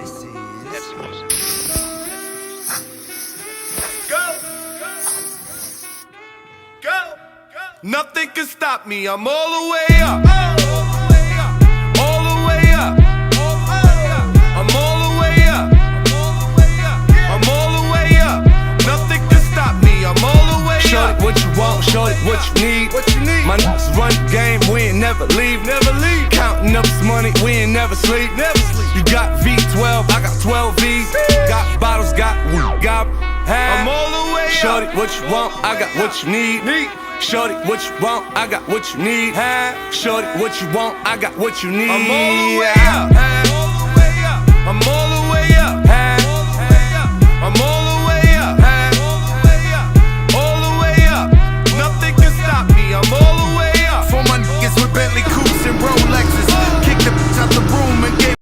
Pepsi music. Go. Nothing can stop me. I'm all the way up. All the way up. I'm all the way up. I'm all the way up. Nothing can stop me. I'm all the way up. Show it what you want, show it what you need. My niggas run the game, we ain't never leave. Counting up this money, we ain't never sleep. You got V12, I got 12 V's. Got bottles, got weed, got I'm all the way up. Shorty, what you want, I got what you need. Shorty, what you want, I got what you need. Shorty, what you want, I got what you need. I'm all the way up.